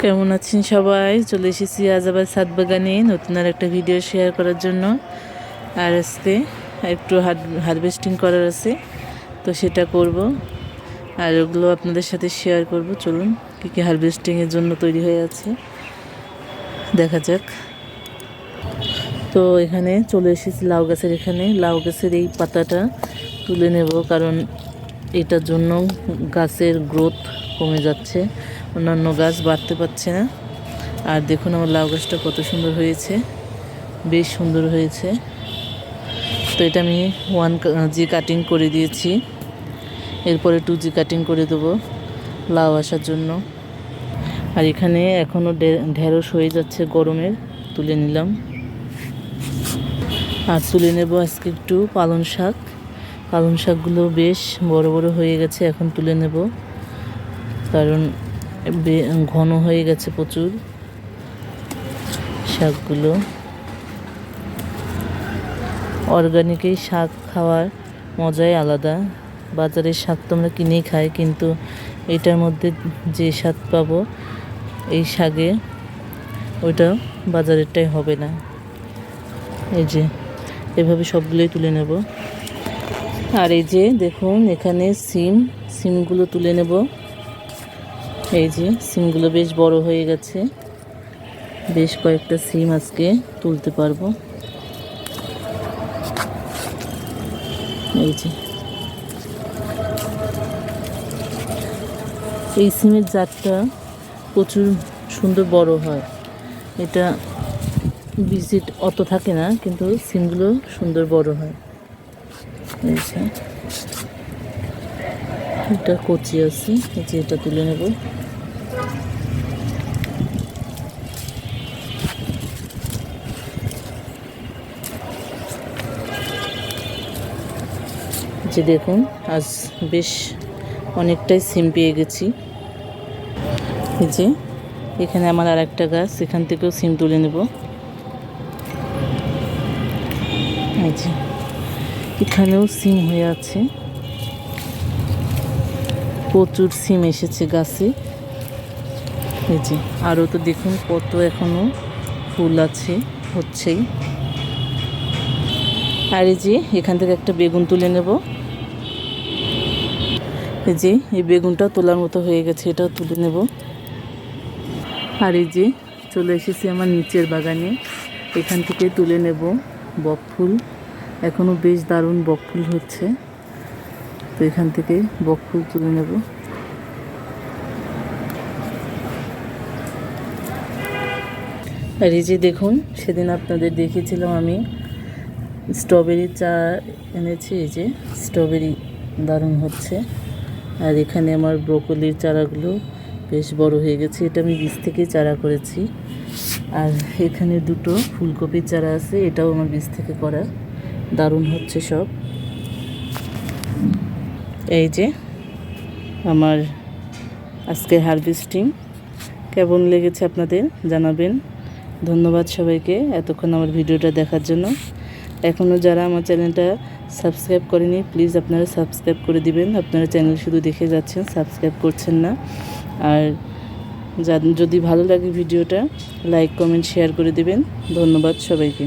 কেমন আছেন সবাই? চলে এসেছি আজ আবার ছাদ বাগানে নতুন আর একটা ভিডিও শেয়ার করার জন্য। আর আজকে একটু হারভেস্টিং করার আছে, তো সেটা করব আর ওগুলো আপনাদের সাথে শেয়ার করব। চলুন কী কী হারভেস্টিংয়ের জন্য তৈরি হয়ে আছে দেখা যাক। তো এখানে চলে এসেছি লাউ গাছের এখানে। লাউ গাছের এই পাতাটা তুলে নেব, কারণ এটার জন্য গাছের গ্রোথ কমে যাচ্ছে, অন্যান্য গাছ বাড়তে পারছে না। আর দেখুন আমার লাউ গাছটা কত সুন্দর হয়েছে, বেশ সুন্দর হয়েছে। তো এটা আমি 1G কাটিং করে দিয়েছি, এরপরে 2G কাটিং করে দেবো লাউ আসার জন্য। আর এখানে এখনও ঢেঁড়স হয়ে যাচ্ছে গরমের, তুলে নিলাম। আর তুলে নেব আজকে একটু পালং শাক। পালং শাকগুলো বেশ বড় বড় হয়ে গেছে, এখন তুলে নেব, কারণ ঘন হয়ে গেছে প্রচুর শাকগুলো। অর্গানিকেই শাক খাওয়ার মজাই আলাদা। বাজারের শাক তো আমরা কিনেই খাই, কিন্তু এটার মধ্যে যে স্বাদ পাবো এই শাকে ওইটা বাজারেরটাই হবে না। এই যে এভাবে সবগুলোই তুলে নেব। আর এই যে দেখুন এখানে সিমগুলো তুলে নেব। এই যে সিমগুলো বেশ বড় হয়ে গেছে, বেশ কয়েকটা সিম আজকে তুলতে পারবো। এই যে এই সিমের জাতটা প্রচুর সুন্দর বড় হয়, এটা ভিজিট অত থাকে না, কিন্তু সিমগুলো সুন্দর বড় হয়। এই যে এটা কচি আছে, এই যে এটা তুলে নেব। যে দেখুন আজ বেশ অনেকটাই সিম পেয়ে গেছি। এই যে এখানে আমার আর একটা গাছ, এখান থেকেও সিম তুলে নেব। এই যে এখানেও সিম হয়ে আছে, প্রচুর সিম এসেছে গাছে। এই যে আরও তো দেখুন কত এখনও ফুল আছে, হচ্ছেই। আর এই যে এখান থেকে একটা বেগুন তুলে নেব। এই যে এই বেগুনটা তোলার মতো হয়ে গেছে, এটাও তুলে নেব। আর এই যে চলে এসেছি আমার নিচের বাগানে, এখান থেকে তুলে নেব বকফুল। এখনও বেশ দারুণ বকফুল হচ্ছে, তো এখান থেকে বকফুল তুলে নেব। আর এই যে দেখুন সেদিন আপনাদের দেখিয়েছিলাম আমি স্ট্রবেরির চারা এনেছি, এই যে স্ট্রবেরি দারুণ হচ্ছে। আর এখানে আমার ব্রোকলির চারাগুলো বেশ বড় হয়ে গেছে, এটা আমি বীজ থেকে চারা করেছি। আর এখানে দুটো ফুলকপির চারা আছে, এটাও আমার বীজ থেকে করা, দারুণ হচ্ছে সব। এই যে আমার আজকে হারভেস্টিং কেমন লেগেছে আপনাদের জানাবেন। ধন্যবাদ সবাইকে এতক্ষণ আমার ভিডিওটা দেখার জন্য। এখনও যারা আমার চ্যানেলটা সাবস্ক্রাইব করেনি, প্লিজ আপনারা সাবস্ক্রাইব করে দিবেন। আপনারা চ্যানেল শুধু দেখে যাচ্ছেন, সাবস্ক্রাইব করছেন না। আর যদি ভালো লাগে ভিডিওটা লাইক কমেন্ট শেয়ার করে দিবেন। ধন্যবাদ সবাইকে।